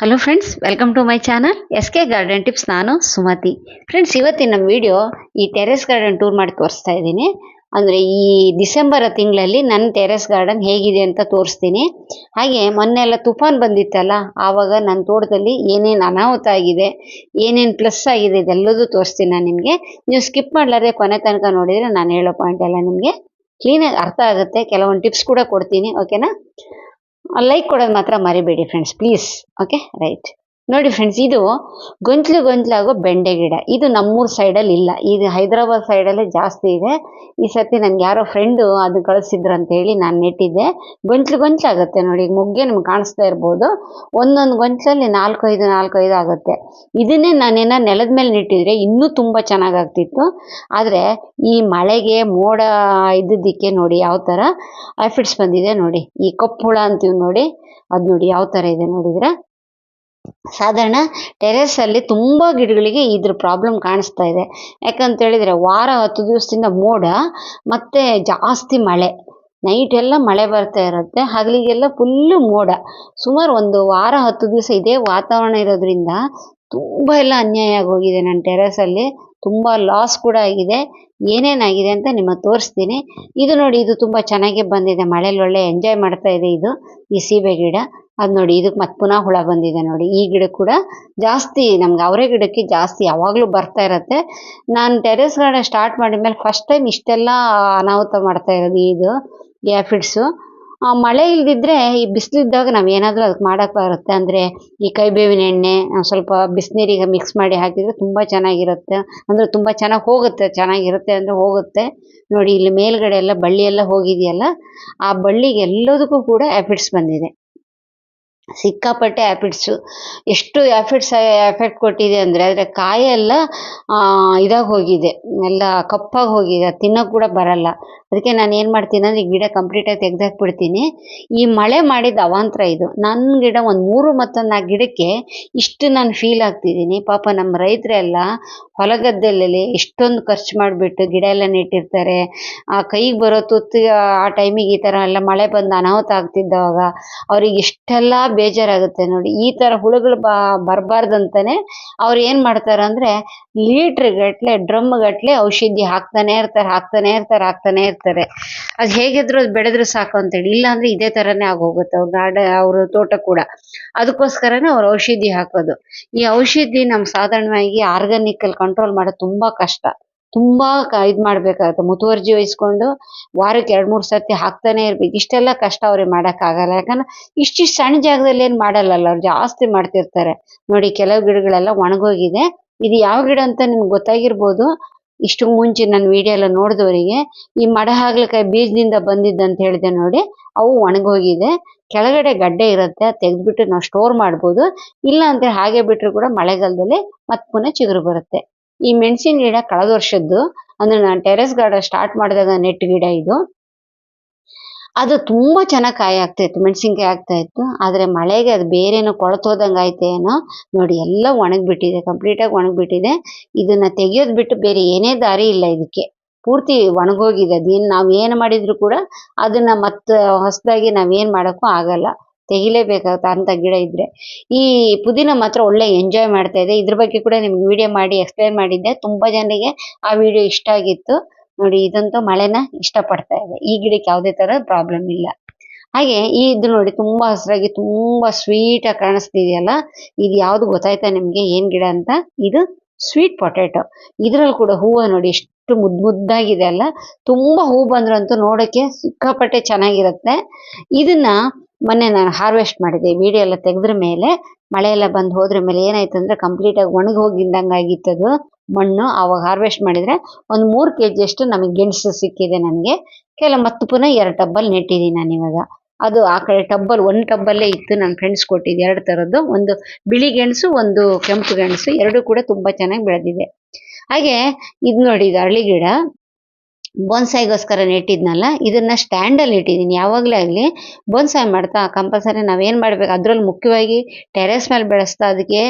Hello friends, welcome to my channel S K garden tips. ನಾನು Sumathi. Friends, ಇವತ್ತಿನ ನಮ್ಮ video ಈ ಟೆರೆಸ್ ಗಾರ್ಡನ್ ಟೂರ್ ಮಾಡಿ ತೋರಿಸ್ತಾ ಇದ್ದೀನಿ. ಅಂದರೆ ಈ ಡಿಸೆಂಬರ್ ತಿಂಗಳಲ್ಲಿ ನನ್ನ ಟೆರೆಸ್ ಗಾರ್ಡನ್ ಹೇಗಿದೆ ಅಂತ ತೋರಿಸ್ತೀನಿ. ಹಾಗೆ ಮೊನ್ನೆ ಎಲ್ಲ ತುಫಾನ್ ಬಂದಿತ್ತಲ್ಲ, ಆವಾಗ ನನ್ನ ತೋಟದಲ್ಲಿ ಏನೇನು ಅನಾಹುತ ಆಗಿದೆ, ಏನೇನು ಪ್ಲಸ್ ಆಗಿದೆ ಇದೆಲ್ಲದೂ ತೋರಿಸ್ತೀನಿ ನಾನು ನಿಮಗೆ. ನೀವು ಸ್ಕಿಪ್ ಮಾಡಲಾರ್ದೆ ಕೊನೆ ತನಕ ನೋಡಿದರೆ ನಾನು ಹೇಳೋ ಪಾಯಿಂಟ್ ಎಲ್ಲ ನಿಮಗೆ ಕ್ಲೀನಾಗಿ ಅರ್ಥ ಆಗುತ್ತೆ. ಕೆಲವೊಂದು ಟಿಪ್ಸ್ ಕೂಡ ಕೊಡ್ತೀನಿ, ಓಕೆನಾ? ಲೈಕ್ ಕೊಡೋದು ಮಾತ್ರ ಮರಿಬೇಡಿ ಫ್ರೆಂಡ್ಸ್, ಪ್ಲೀಸ್. Okay, right. ನೋಡಿ ಫ್ರೆಂಡ್ಸ್, ಇದು ಗೊಂಚಲಾಗೋ ಬೆಂಡೆ ಗಿಡ. ಇದು ನಮ್ಮೂರು ಸೈಡಲ್ಲಿ ಇಲ್ಲ, ಇದು ಹೈದರಾಬಾದ್ ಸೈಡಲ್ಲೇ ಜಾಸ್ತಿ ಇದೆ. ಈ ಸರ್ತಿ ನನಗೆ ಯಾರೋ ಫ್ರೆಂಡು ಅದು ಕಳಿಸಿದ್ರು ಅಂತ ಹೇಳಿ ನಾನು ನೆಟ್ಟಿದ್ದೆ. ಗೊಂಚಲಾಗುತ್ತೆ ನೋಡಿ, ಮೊಗ್ಗೆ ನಿಮ್ಗೆ ಕಾಣಿಸ್ತಾ ಇರ್ಬೋದು. ಒಂದೊಂದು ಗೊಂಚಲಲ್ಲಿ ನಾಲ್ಕೈದು ಆಗುತ್ತೆ. ಇದನ್ನೇ ನಾನೇನ ನೆಲದ ಮೇಲೆ ನೆಟ್ಟಿದ್ರೆ ಇನ್ನೂ ತುಂಬ ಚೆನ್ನಾಗಾಗ್ತಿತ್ತು. ಆದರೆ ಈ ಮಳೆಗೆ ಮೋಡ ಇದ್ದಿದ್ದಕ್ಕೆ ನೋಡಿ ಯಾವ ಥರ ಆಫಿಡ್ಸ್ ಬಂದಿದೆ ನೋಡಿ. ಈ ಕಪ್ಪು ಹುಳ ಅಂತೀವಿ ನೋಡಿ, ಅದು ನೋಡಿ ಯಾವ ಥರ ಇದೆ ನೋಡಿದ್ರೆ. ಸಾಧಾರಣ ಟೆರೆಸಲ್ಲಿ ತುಂಬ ಗಿಡಗಳಿಗೆ ಇದ್ರ ಪ್ರಾಬ್ಲಮ್ ಕಾಣಿಸ್ತಾ ಇದೆ. ಯಾಕಂತ ಹೇಳಿದರೆ ವಾರ 10 ದಿವಸದಿಂದ ಮೋಡ ಮತ್ತು ಜಾಸ್ತಿ ಮಳೆ. ನೈಟ್ ಎಲ್ಲ ಮಳೆ ಬರ್ತಾ ಇರುತ್ತೆ, ಹಗಲಿಗೆಲ್ಲ ಫುಲ್ಲು ಮೋಡ. ಸುಮಾರು ಒಂದು ವಾರ 10 ದಿವಸ ಇದೇ ವಾತಾವರಣ ಇರೋದ್ರಿಂದ ತುಂಬ ಎಲ್ಲ ಅನ್ಯಾಯ ಆಗೋಗಿದೆ. ನನ್ನ ಟೆರೆಸಲ್ಲಿ ತುಂಬ ಲಾಸ್ ಕೂಡ ಆಗಿದೆ. ಏನೇನಾಗಿದೆ ಅಂತ ನಿಮಗೆ ತೋರಿಸ್ತೀನಿ. ಇದು ನೋಡಿ, ಇದು ತುಂಬ ಚೆನ್ನಾಗೇ ಬಂದಿದೆ, ಮಳೇಲಿ ಒಳ್ಳೆ ಎಂಜಾಯ್ ಮಾಡ್ತಾ ಇದೆ. ಇದು ಈ ಸೀಬೆ ಗಿಡ. ಅದು ನೋಡಿ, ಇದಕ್ಕೆ ಮತ್ತೆ ಪುನಃ ಹುಳ ಬಂದಿದೆ ನೋಡಿ. ಈ ಗಿಡ ಕೂಡ ಜಾಸ್ತಿ ನಮ್ಗೆ ಅವರೆ ಗಿಡಕ್ಕೆ ಜಾಸ್ತಿ ಯಾವಾಗಲೂ ಬರ್ತಾ ಇರುತ್ತೆ. ನಾನು ಟೆರೆಸ್ ಗಾರ್ಡನ್ ಸ್ಟಾರ್ಟ್ ಮಾಡಿದ ಮೇಲೆ ಫಸ್ಟ್ ಟೈಮ್ ಇಷ್ಟೆಲ್ಲ ಅನಾಹುತ ಮಾಡ್ತಾ ಇರೋದು ಇದು ಈ ಆಫಿಡ್ಸು. ಮಳೆ ಇಲ್ದಿದ್ರೆ ಈ ಬಿಸಿಲಿದ್ದಾಗ ನಾವು ಏನಾದರೂ ಅದಕ್ಕೆ ಮಾಡೋಕ್ಕಾಗುತ್ತೆ. ಅಂದರೆ ಈ ಕೈಬೇವಿನ ಎಣ್ಣೆ ಸ್ವಲ್ಪ ಬಿಸಿನೀರಿಗೆ ಮಿಕ್ಸ್ ಮಾಡಿ ಹಾಕಿದರೆ ತುಂಬ ಚೆನ್ನಾಗಿರುತ್ತೆ. ಅಂದರೆ ತುಂಬ ಚೆನ್ನಾಗಿ ಹೋಗುತ್ತೆ, ಚೆನ್ನಾಗಿರುತ್ತೆ ಅಂದರೆ ಹೋಗುತ್ತೆ. ನೋಡಿ, ಇಲ್ಲಿ ಮೇಲ್ಗಡೆ ಎಲ್ಲ ಬಳ್ಳಿ ಎಲ್ಲ ಹೋಗಿದೆಯಲ್ಲ, ಆ ಬಳ್ಳಿಗೆ ಎಲ್ಲದಕ್ಕೂ ಕೂಡ ಆಫಿಡ್ಸ್ ಬಂದಿದೆ. ಸಿಕ್ಕಾಪಟ್ಟೆ ಆ್ಯಪಿಡ್ಸು. ಎಷ್ಟು ಆ್ಯಪಿಡ್ಸ್ ಎಫೆಕ್ಟ್ ಕೊಟ್ಟಿದೆ ಅಂದರೆ ಅದರ ಕಾಯೆಲ್ಲ ಇದಾಗಿ ಹೋಗಿದೆ, ಎಲ್ಲ ಕಪ್ಪಾಗಿ ಹೋಗಿದೆ. ಅದು ತಿನ್ನೋಕೆ ಕೂಡ ಬರಲ್ಲ. ಅದಕ್ಕೆ ನಾನು ಏನು ಮಾಡ್ತೀನಿ ಅಂದರೆ ಈ ಗಿಡ ಕಂಪ್ಲೀಟಾಗಿ ತೆಗೆದಾಕ್ಬಿಡ್ತೀನಿ. ಈ ಮಳೆ ಮಾಡಿದ ಅವಾಂತರ ಇದು. ನನ್ನ ಗಿಡ ಒಂದು 3 ಮತ್ತು 4 ಗಿಡಕ್ಕೆ ಇಷ್ಟು ನಾನು ಫೀಲ್ ಆಗ್ತಿದ್ದೀನಿ. ಪಾಪ ನಮ್ಮ ರೈತರೆಲ್ಲ ಹೊಲಗದ್ದೆಯಲ್ಲಿ ಎಷ್ಟೊಂದು ಖರ್ಚು ಮಾಡಿಬಿಟ್ಟು ಗಿಡ ಎಲ್ಲ ನೆಟ್ಟಿರ್ತಾರೆ. ಆ ಕೈಗೆ ಬರೋ ತುತ್ತಿಗೆ ಆ ಟೈಮಿಗೆ ಈ ಥರ ಎಲ್ಲ ಮಳೆ ಬಂದು ಅನಾಹುತ ಆಗ್ತಿದ್ದವಾಗ ಅವ್ರಿಗೆ ಎಷ್ಟೆಲ್ಲ ಬೇಜಾರಾಗುತ್ತೆ ನೋಡಿ. ಈ ಥರ ಹುಳುಗಳು ಬರಬಾರ್ದಂತಲೇ ಅವ್ರು ಏನು ಮಾಡ್ತಾರೆ ಅಂದರೆ ಲೀಟ್ರ್ಗಟ್ಟಲೆ ಡ್ರಮ್ಗಟ್ಟಲೆ ಔಷಧಿ ಹಾಕ್ತಾನೆ ಇರ್ತಾರೆ. ಅದು ಹೇಗಿದ್ರು ಅದು ಬೆಳೆದ್ರು ಸಾಕು ಅಂತೇಳಿ. ಇಲ್ಲಾಂದರೆ ಇದೇ ಥರನೇ ಆಗೋಗುತ್ತೆ ಅವ್ರ ತೋಟ ಕೂಡ. ಅದಕ್ಕೋಸ್ಕರನೇ ಅವ್ರು ಔಷಧಿ ಹಾಕೋದು. ಈ ಔಷಧಿ ನಮ್ಮ ಸಾಧಾರಣವಾಗಿ ಆರ್ಗಾನಿಕಲ್ಲಿ ಕಂಟ್ರೋಲ್ ಮಾಡೋದು ತುಂಬ ಕಷ್ಟ. ತುಂಬ ಇದು ಮಾಡಬೇಕಾಗುತ್ತೆ, ಮುತುವರ್ಜಿ ವಹಿಸ್ಕೊಂಡು ವಾರಕ್ಕೆ 2-3 ಸರ್ತಿ ಹಾಕ್ತಾನೆ ಇರ್ಬೇಕು. ಇಷ್ಟೆಲ್ಲ ಕಷ್ಟ ಅವ್ರಿಗೆ ಮಾಡೋಕ್ಕಾಗಲ್ಲ. ಯಾಕಂದ್ರೆ ಇಷ್ಟಿಷ್ಟು ಸಣ್ಣ ಜಾಗದಲ್ಲಿ ಏನು ಮಾಡಲ್ಲಲ್ಲ, ಅವ್ರು ಜಾಸ್ತಿ ಮಾಡ್ತಿರ್ತಾರೆ. ನೋಡಿ, ಕೆಲವು ಗಿಡಗಳೆಲ್ಲ ಒಣಗೋಗಿದೆ. ಇದು ಯಾವ ಗಿಡ ಅಂತ ನಿಮ್ಗೆ ಗೊತ್ತಾಗಿರ್ಬೋದು. ಇಷ್ಟು ಮುಂಚೆ ನನ್ನ ವಿಡಿಯೋ ಎಲ್ಲ ನೋಡಿದವರಿಗೆ ಈ ಮಡ ಹಾಗಲಕಾಯಿ ಬೀಜದಿಂದ ಬಂದಿದ್ದಂತ ಹೇಳಿದೆ ನೋಡಿ, ಅವು ಒಣಗೋಗಿದೆ. ಕೆಳಗಡೆ ಗಡ್ಡೆ ಇರುತ್ತೆ, ತೆಗೆದ್ಬಿಟ್ಟು ನಾವು ಸ್ಟೋರ್ ಮಾಡ್ಬೋದು. ಇಲ್ಲ ಅಂತ ಹಾಗೆ ಬಿಟ್ಟರು ಕೂಡ ಮಳೆಗಾಲದಲ್ಲಿ ಮತ್ತೆ ಪುನಃ ಚಿಗುರು ಬರುತ್ತೆ. ಈ ಮೆಣಸಿನ ಗಿಡ ಕಳೆದ ವರ್ಷದ್ದು, ಅಂದರೆ ನಾನು ಟೆರೆಸ್ ಗಾರ್ಡನ್ ಸ್ಟಾರ್ಟ್ ಮಾಡಿದಾಗ ನೆಟ್ ಗಿಡ ಇದು. ಅದು ತುಂಬ ಚೆನ್ನಾಗಿ ಕಾಯಿ ಆಗ್ತಾಯಿತ್ತು, ಮೆಣಸಿನ್ಕಾಯಿ ಆಗ್ತಾಯಿತ್ತು. ಆದರೆ ಮಳೆಗೆ ಅದು ಬೇರೇನೋ ಕೊಳ್ತೋದಂಗೆ ಆಯ್ತೇನೋ ನೋಡಿ, ಎಲ್ಲ ಒಣಗಿಬಿಟ್ಟಿದೆ, ಕಂಪ್ಲೀಟಾಗಿ ಒಣಗಿಬಿಟ್ಟಿದೆ. ಇದನ್ನು ತೆಗಿಯೋದು ಬಿಟ್ಟು ಬೇರೆ ಏನೇ ದಾರಿ ಇಲ್ಲ ಇದಕ್ಕೆ. ಪೂರ್ತಿ ಒಣಗೋಗಿದೆ. ಅದೇನು ನಾವು ಏನು ಮಾಡಿದರೂ ಕೂಡ ಅದನ್ನು ಮತ್ತೆ ಹೊಸದಾಗಿ ನಾವೇನು ಮಾಡೋಕ್ಕೂ ಆಗಲ್ಲ, ತೆಗಿಲೇಬೇಕಾಗುತ್ತೆ ಅಂಥ ಗಿಡ ಇದ್ದರೆ. ಈ ಪುದೀನ ಮಾತ್ರ ಒಳ್ಳೆ ಎಂಜಾಯ್ ಮಾಡ್ತಾ ಇದೆ. ಇದ್ರ ಬಗ್ಗೆ ಕೂಡ ನಿಮ್ಗೆ ವಿಡಿಯೋ ಮಾಡಿ ಎಕ್ಸ್ಪ್ಲೈನ್ ಮಾಡಿದ್ದೆ. ತುಂಬ ಜನರಿಗೆ ಆ ವಿಡಿಯೋ ಇಷ್ಟ ಆಗಿತ್ತು ನೋಡಿ. ಇದಂತೂ ಮಳೆನ ಇಷ್ಟಪಡ್ತಾ ಇದೆ. ಈ ಗಿಡಕ್ಕೆ ಯಾವುದೇ ಥರ ಪ್ರಾಬ್ಲಮ್ ಇಲ್ಲ. ಹಾಗೆ ಇದು ನೋಡಿ, ತುಂಬ ಹಸಿರಾಗಿ ತುಂಬ ಸ್ವೀಟಾಗಿ ಕಾಣಿಸ್ತಿದೆಯಲ್ಲ, ಇದು ಯಾವುದು ಗೊತ್ತಾಯ್ತಾ ನಿಮಗೆ ಏನು ಗಿಡ ಅಂತ? ಇದು ಸ್ವೀಟ್ ಪೊಟ್ಯಾಟೊ. ಇದರಲ್ಲಿ ಕೂಡ ಹೂವು ನೋಡಿ ಎಷ್ಟು ಮುದ್ದಾಗಿದೆ ಅಲ್ಲ. ತುಂಬ ಹೂ ಬಂದ್ರಂತೂ ನೋಡೋಕ್ಕೆ ಸಿಕ್ಕಾಪಟ್ಟೆ ಚೆನ್ನಾಗಿರುತ್ತೆ. ಇದನ್ನು ಮೊನ್ನೆ ನಾನು ಹಾರ್ವೆಸ್ಟ್ ಮಾಡಿದೆ. ವಿಡಿಯೋ ಎಲ್ಲ ತೆಗೆದ್ರ ಮೇಲೆ ಮಳೆ ಎಲ್ಲ ಬಂದು ಹೋದ್ರ ಮೇಲೆ ಏನಾಯ್ತು ಅಂದರೆ ಕಂಪ್ಲೀಟಾಗಿ ಒಣಗಿ ಹೋಗಿದ್ದಂಗೆ ಆಗಿತ್ತದು ಮಣ್ಣು. ಆವಾಗ ಹಾರ್ವೆಸ್ಟ್ ಮಾಡಿದರೆ ಒಂದು 3 kg ನಮಗೆ ಗೆಣಸು ಸಿಕ್ಕಿದೆ ನನಗೆ. ಮತ್ತೆ ಪುನಃ 2 ಟಬ್ಬಲ್ಲಿ ನೆಟ್ಟಿದ್ದೀನಿ ನಾನು ಇವಾಗ. ಅದು ಆ ಕಡೆ ಟಬ್ಬಲ್ಲಿ ಒಂದು ಟಬ್ಬಲ್ಲೇ ಇತ್ತು, ನನ್ನ ಫ್ರೆಂಡ್ಸ್ ಕೊಟ್ಟಿದ್ದು 2 ಥರದ್ದು. ಒಂದು ಬಿಳಿ ಗೆಣಸು, ಒಂದು ಕೆಂಪು ಗೆಣಸು, ಎರಡೂ ಕೂಡ ತುಂಬ ಚೆನ್ನಾಗಿ ಬೆಳೆದಿದೆ. ಹಾಗೆ ಇದು ನೋಡಿ, ಇದು ಅರಳಿ ಗಿಡ ಬೋನ್ಸಾಯಿಗೋಸ್ಕರ ನೆಟ್ಟಿದ್ನಲ್ಲ, ಇದನ್ನು ಸ್ಟ್ಯಾಂಡಲ್ಲಿ ಇಟ್ಟಿದ್ದೀನಿ. ಯಾವಾಗಲೇ ಆಗಲಿ ಬೋನ್ಸಾಯಿ ಮಾಡ್ತಾ ಕಂಪಲ್ಸರಿ ನಾವೇನು ಮಾಡಬೇಕು, ಅದರಲ್ಲಿ ಮುಖ್ಯವಾಗಿ ಟೆರೆಸ್ ಮೇಲೆ ಬೆಳೆಸ್ತಾ ಅದಕ್ಕೆ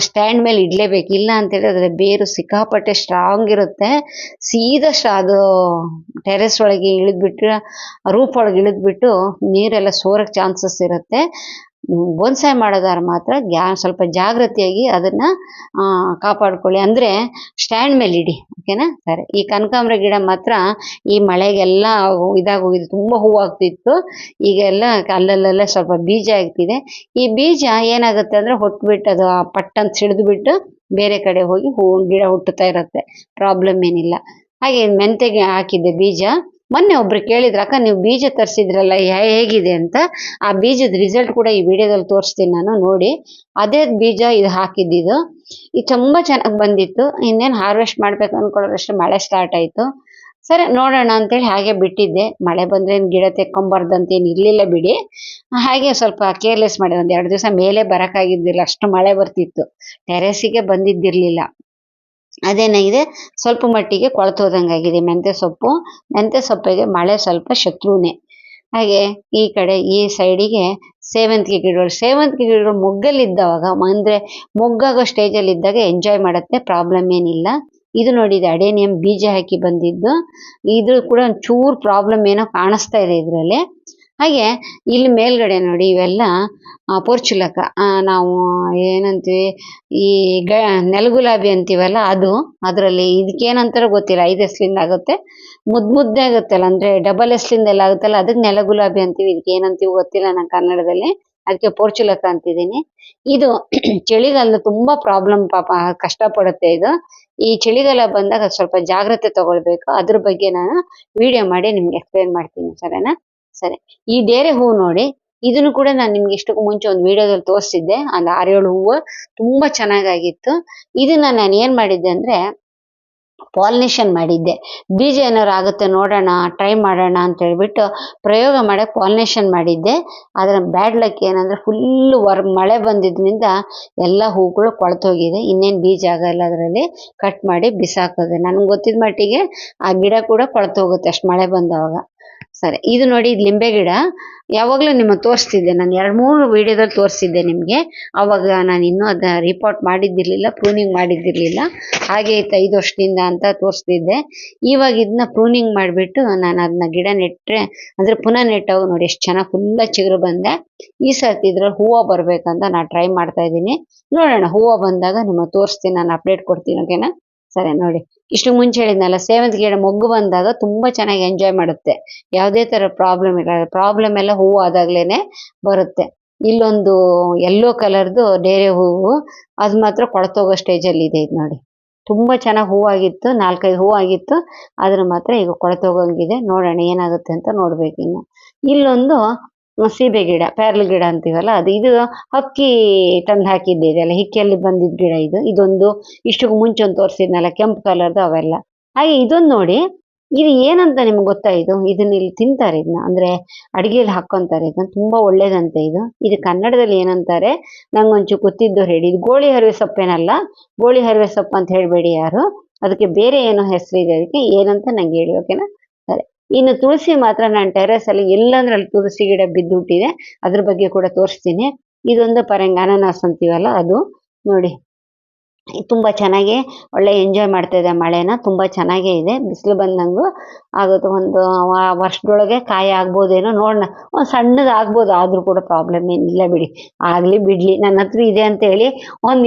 ಸ್ಟ್ಯಾಂಡ್ ಮೇಲೆ ಇಡಲೇಬೇಕು. ಇಲ್ಲ ಅಂತೇಳಿ ಅದರ ಬೇರು ಸಿಕ್ಕಾಪಟ್ಟೆ ಸ್ಟ್ರಾಂಗ್ ಇರುತ್ತೆ. ಸೀದಾ ಅದು ಟೆರೆಸ್ ಒಳಗೆ ಇಳಿದ್ಬಿಟ್ಟು ರೂಫ್ ಒಳಗೆ ಇಳಿದ್ಬಿಟ್ಟು ನೀರೆಲ್ಲ ಸೋರೋಕ್ಕೆ ಚಾನ್ಸಸ್ ಇರುತ್ತೆ. ಬೋನ್ಸಾಯ್ ಮಾಡೋದಾದ್ರೆ ಮಾತ್ರ ಸ್ವಲ್ಪ ಜಾಗ್ರತೆಯಾಗಿ ಅದನ್ನ ಕಾಪಾಡ್ಕೊಳ್ಳಿ. ಅಂದರೆ ಸ್ಟ್ಯಾಂಡ್ ಮೇಲೆ ಇಡಿ, ಓಕೆನಾ. ಸರಿ, ಈ ಕನಕಾಂಬರ ಗಿಡ ಮಾತ್ರ ಈ ಮಳೆಗೆಲ್ಲ ಇದಾಗೋಗಿದೆ, ತುಂಬ ಹೂವಾಗ್ತಿತ್ತು. ಈಗೆಲ್ಲ ಅಲ್ಲಲ್ಲೆಲ್ಲ ಸ್ವಲ್ಪ ಬೀಜ ಆಗ್ತಿದೆ. ಈ ಬೀಜ ಏನಾಗುತ್ತೆ ಅಂದರೆ ಹೊಟ್ಬಿಟ್ಟು ಅದು ಪಟ್ಟಂತ ಸಿಡಿದ್ಬಿಟ್ಟು ಬೇರೆ ಕಡೆ ಹೋಗಿ ಗಿಡ ಹುಟ್ಟುತ್ತಾ ಇರುತ್ತೆ, ಪ್ರಾಬ್ಲಮ್ ಏನಿಲ್ಲ. ಹಾಗೆ ಮೆಂತೆಗೆ ಹಾಕಿದ್ದೆ ಬೀಜ. ಮೊನ್ನೆ ಒಬ್ರು ಕೇಳಿದ್ರು, ಅಕ್ಕ ನೀವು ಬೀಜ ತರಿಸಿದ್ರಲ್ಲ ಹೇಗಿದೆ ಅಂತ. ಆ ಬೀಜದ ರಿಸಲ್ಟ್ ಕೂಡ ಈ ವಿಡಿಯೋದಲ್ಲಿ ತೋರಿಸ್ತೀನಿ ನಾನು, ನೋಡಿ. ಅದೇ ಬೀಜ ಇದು ಹಾಕಿದ್ದಿದ್ದು. ಇದು ತುಂಬ ಚೆನ್ನಾಗಿ ಬಂದಿತ್ತು. ಇನ್ನೇನು ಹಾರ್ವೆಸ್ಟ್ ಮಾಡ್ಬೇಕು ಅಂದ್ಕೊಳ್ಳೋರಷ್ಟು ಮಳೆ ಸ್ಟಾರ್ಟ್ ಆಯಿತು. ಸರಿ ನೋಡೋಣ ಅಂತೇಳಿ ಹಾಗೆ ಬಿಟ್ಟಿದ್ದೆ. ಮಳೆ ಬಂದರೆ ಗಿಡ ತೆಕ್ಕೊಂಬಾರ್ದಂತೇನು ಇರಲಿಲ್ಲ ಬಿಡಿ. ಹಾಗೆ ಸ್ವಲ್ಪ ಕೇರ್ಲೆಸ್ ಮಾಡಿದೆ. ಒಂದು 2 ದಿವಸ ಮೇಲೆ ಬರೋಕ್ಕಾಗಿದ್ದಿಲ್ಲ, ಅಷ್ಟು ಮಳೆ ಬರ್ತಿತ್ತು. ಟೆರೆಸಿಗೆ ಬಂದಿದ್ದಿರಲಿಲ್ಲ. ಅದೇನಾಗಿದೆ, ಸ್ವಲ್ಪ ಮಟ್ಟಿಗೆ ಕೊಳ್ತೋದಂಗಾಗಿದೆ ಮೆಂತ್ಯ ಸೊಪ್ಪಿಗೆ ಮಳೆ ಸ್ವಲ್ಪ ಶತ್ರುನೇ. ಹಾಗೆ ಈ ಕಡೆ ಈ ಸೈಡಿಗೆ ಸೇವಂತಿಗೆ ಗಿಡಗಳು ಮೊಗ್ಗಲ್ಲಿದ್ದವಾಗ, ಅಂದರೆ ಮೊಗ್ಗಾಗೋ ಸ್ಟೇಜಲ್ಲಿ ಇದ್ದಾಗ ಎಂಜಾಯ್ ಮಾಡುತ್ತೆ, ಪ್ರಾಬ್ಲಮ್ ಏನಿಲ್ಲ. ಇದು ನೋಡಿ, ಇದು ಅಡೇನಿಯಂ ಬೀಜ ಹಾಕಿ ಬಂದಿದ್ದು. ಇದು ಕೂಡ ಒಂಚೂರು ಪ್ರಾಬ್ಲಮ್ ಏನೋ ಕಾಣಿಸ್ತಾ ಇದೆ ಇದರಲ್ಲಿ. ಹಾಗೆ ಇಲ್ಲಿ ಮೇಲ್ಗಡೆ ನೋಡಿ, ಇವೆಲ್ಲ ಪೋರ್ಚುಲಕ, ನಾವು ಏನಂತೀವಿ, ಈ ನೆಲಗುಲಾಬಿ ಅಂತೀವಲ್ಲ ಅದು. ಅದರಲ್ಲಿ ಇದಕ್ಕೇನಂತಾರೋ ಗೊತ್ತಿಲ್ಲ, 5 ಎಸ್ಲಿಂದ ಆಗುತ್ತೆ, ಮುದ್ದೆ ಆಗುತ್ತಲ್ಲ, ಅಂದರೆ ಡಬಲ್ ಎಸ್ಲಿಂದ ಎಲ್ಲ ಆಗುತ್ತಲ್ಲ, ಅದಕ್ಕೆ ನೆಲಗುಲಾಬಿ ಅಂತೀವಿ. ಇದಕ್ಕೆ ಏನಂತೀವಿ ಗೊತ್ತಿಲ್ಲ ನಾನು ಕನ್ನಡದಲ್ಲಿ, ಅದಕ್ಕೆ ಪೋರ್ಚುಲಕ ಅಂತಿದ್ದೀನಿ. ಇದು ಚಳಿಗಾಲ ತುಂಬ ಪ್ರಾಬ್ಲಮ್, ಪಾಪ ಕಷ್ಟಪಡುತ್ತೆ ಇದು. ಈ ಚಳಿಗಾಲ ಬಂದಾಗ ಸ್ವಲ್ಪ ಜಾಗ್ರತೆ ತಗೊಳ್ಬೇಕು. ಅದ್ರ ಬಗ್ಗೆ ನಾನು ವಿಡಿಯೋ ಮಾಡಿ ನಿಮ್ಗೆ ಎಕ್ಸ್ಪ್ಲೇನ್ ಮಾಡ್ತೀನಿ, ಸರಿನಾ. ಸರಿ, ಈ ಡೇರೆ ಹೂವು ನೋಡಿ, ಇದನ್ನು ಕೂಡ ನಾನು ನಿಮ್ಗೆ ಇಷ್ಟಕ್ಕೂ ಮುಂಚೆ ಒಂದು ವಿಡಿಯೋದಲ್ಲಿ ತೋರಿಸಿದ್ದೆ. ಒಂದು 6-7 ಹೂವು ತುಂಬ ಚೆನ್ನಾಗಾಗಿತ್ತು. ಇದನ್ನ ನಾನು ಏನು ಮಾಡಿದ್ದೆ ಅಂದರೆ ಪಾಲಿನೇಷನ್ ಮಾಡಿದ್ದೆ. ಬೀಜ ಏನಾರು ಆಗುತ್ತೆ ನೋಡೋಣ, ಟ್ರೈ ಮಾಡೋಣ ಅಂತ ಹೇಳ್ಬಿಟ್ಟು ಪ್ರಯೋಗ ಮಾಡಕ್ಕೆ ಪಾಲಿನೇಷನ್ ಮಾಡಿದ್ದೆ. ಅದರ ಬ್ಯಾಡ್ ಲಕ್ ಏನಂದರೆ ಫುಲ್ಲು ಮಳೆ ಬಂದಿದ್ದರಿಂದ ಎಲ್ಲ ಹೂಗಳು ಕೊಳ್ತೋಗಿದೆ. ಇನ್ನೇನು ಬೀಜ ಆಗಲ್ಲ, ಅದರಲ್ಲಿ ಕಟ್ ಮಾಡಿ ಬಿಸಾಕೋದೆ. ನನಗೆ ಗೊತ್ತಿದ್ದ ಮಟ್ಟಿಗೆ ಆ ಗಿಡ ಕೂಡ ಕೊಳ್ತೋಗುತ್ತೆ ಅಷ್ಟು ಮಳೆ ಬಂದವಾಗ. ಸರಿ, ಇದು ನೋಡಿ, ಇದು ಲಿಂಬೆ ಗಿಡ. ಯಾವಾಗಲೂ ನಿಮಗೆ ತೋರಿಸ್ತಿದ್ದೆ ನಾನು, 2-3 ವಿಡಿಯೋದಲ್ಲಿ ತೋರಿಸಿದ್ದೆ ನಿಮಗೆ. ಆವಾಗ ನಾನು ಇನ್ನೂ ಅದನ್ನ ರಿಪೋರ್ಟ್ ಮಾಡಿದ್ದಿರಲಿಲ್ಲ, ಪ್ರೂನಿಂಗ್ ಮಾಡಿದ್ದಿರಲಿಲ್ಲ. ಹಾಗೆ ಇತ್ತು 5 ವರ್ಷದಿಂದ ಅಂತ ತೋರಿಸ್ತಿದ್ದೆ. ಇವಾಗ ಇದನ್ನ ಪ್ರೂನಿಂಗ್ ಮಾಡಿಬಿಟ್ಟು ನಾನು ಅದನ್ನ ಗಿಡ ನೆಟ್ಟರೆ, ಅಂದರೆ ಪುನಃ ನೆಟ್ಟಾಗ ನೋಡಿ ಎಷ್ಟು ಚೆನ್ನಾಗಿ ಫುಲ್ಲ ಚಿಗುರು ಬಂದೆ. ಈ ಸರ್ತಿ ಇದ್ರಲ್ಲಿ ಹೂವು ಬರಬೇಕಂತ ನಾನು ಟ್ರೈ ಮಾಡ್ತಾ ಇದ್ದೀನಿ. ನೋಡೋಣ, ಹೂವು ಬಂದಾಗ ನಿಮಗೆ ತೋರಿಸ್ತೀನಿ, ನಾನು ಅಪ್ಡೇಟ್ ಕೊಡ್ತೀನಿ, ಓಕೆನಾ. ಸರಿ ನೋಡಿ, ಇಷ್ಟು ಮುಂಚೆ ಹೇಳಿದ್ನಲ್ಲ, ಸೇವಂತಿಗೆ ಗಿಡ ಮೊಗ್ಗು ಬಂದಾಗ ತುಂಬ ಚೆನ್ನಾಗಿ ಎಂಜಾಯ್ ಮಾಡುತ್ತೆ, ಯಾವುದೇ ಥರ ಪ್ರಾಬ್ಲಮ್ ಇಲ್ಲ. ಪ್ರಾಬ್ಲಮ್ ಎಲ್ಲ ಹೂವು ಆದಾಗ್ಲೇ ಬರುತ್ತೆ. ಇಲ್ಲೊಂದು ಯೆಲ್ಲೋ ಕಲರ್ದು ಡೇರೆ ಹೂವು, ಅದು ಮಾತ್ರ ಕೊಳ್ತೋಗೋ ಸ್ಟೇಜಲ್ಲಿ ಇದೆ. ಇದು ನೋಡಿ, ತುಂಬ ಚೆನ್ನಾಗಿ ಹೂವಾಗಿತ್ತು, 4-5 ಹೂವು ಆಗಿತ್ತು. ಅದ್ರ ಮಾತ್ರ ಈಗ ಕೊಳ್ತೋಗಂಗಿದೆ. ನೋಡೋಣ ಏನಾಗುತ್ತೆ ಅಂತ ನೋಡ್ಬೇಕು ಇನ್ನು. ಇಲ್ಲೊಂದು ಸೀಬೆ ಗಿಡ, ಪ್ಯಾರ್ಲ ಗಿಡ ಅಂತೀವಲ್ಲ ಅದು. ಇದು ಹಕ್ಕಿ ತಂದು ಹಾಕಿದ್ದೆ, ಇದೆಲ್ಲ ಹಿಕ್ಕಿಯಲ್ಲಿ ಬಂದಿದ್ದ ಗಿಡ ಇದು. ಇದೊಂದು ಇಷ್ಟಕ್ಕೂ ಮುಂಚೆ ಒಂದು ತೋರಿಸಿದ್ನಲ್ಲ ಕೆಂಪು ಕಲರ್ದು, ಅವೆಲ್ಲ. ಹಾಗೆ ಇದೊಂದು ನೋಡಿ, ಇದು ಏನಂತ ನಿಮ್ಗೆ ಗೊತ್ತಾ? ಇದನ್ನ ಇಲ್ಲಿ ತಿಂತಾರೆ, ಇದನ್ನ ಅಂದರೆ ಅಡುಗೆಯಲ್ಲಿ ಹಾಕ್ಕೊಂತಾರೆ. ಇದನ್ನ ತುಂಬ ಒಳ್ಳೇದಂತೆ ಇದು ಕನ್ನಡದಲ್ಲಿ ಏನಂತಾರೆ ನಂಗೊಂಚೂರು ಗೊತ್ತಿದ್ದವ್ರು ಹೇಳಿ. ಇದು ಗೋಳಿ ಹರಿವೆ ಸೊಪ್ಪೇನಲ್ಲ, ಗೋಳಿ ಹರಿವೆ ಸೊಪ್ಪು ಅಂತ ಹೇಳಬೇಡಿ ಯಾರು, ಅದಕ್ಕೆ ಬೇರೆ ಏನೋ ಹೆಸರಿದೆ. ಅದಕ್ಕೆ ಏನಂತ ನಂಗೆ ಹೇಳಿ, ಓಕೆನಾ. ಸರಿ, ಇನ್ನು ತುಳಸಿ ಮಾತ್ರ ನಾನು ಟೆರೆಸಲ್ಲಿ ಎಲ್ಲಂದ್ರೆ ಅಲ್ಲಿ ತುಳಸಿ ಗಿಡ ಬಿದ್ದುಬಿಟ್ಟಿದೆ, ಅದ್ರ ಬಗ್ಗೆ ಕೂಡ ತೋರಿಸ್ತೀನಿ. ಇದೊಂದು ಪರಂಗಿ ಅನಾನಸ್ ಅಂತೀವಲ್ಲ ಅದು ನೋಡಿ, ತುಂಬ ಚೆನ್ನಾಗಿ ಒಳ್ಳೆ ಎಂಜಾಯ್ ಮಾಡ್ತಾ ಇದೆ ಮಳೆನ. ತುಂಬ ಚೆನ್ನಾಗೇ ಇದೆ, ಬಿಸಿಲು ಬಂದಂಗೂ ಆಗುತ್ತೆ. ಒಂದು ವರ್ಷದೊಳಗೆ ಕಾಯಿ ಆಗ್ಬೋದೇನೋ, ನೋಡೋಣ. ಒಂದು ಸಣ್ಣದು ಆಗ್ಬೋದು, ಆದರೂ ಕೂಡ ಪ್ರಾಬ್ಲಮ್ ಏನಿಲ್ಲ ಬಿಡಿ, ಆಗಲಿ ಬಿಡಲಿ. ನನ್ನ ಹತ್ರ ಇದೆ ಅಂತ ಹೇಳಿ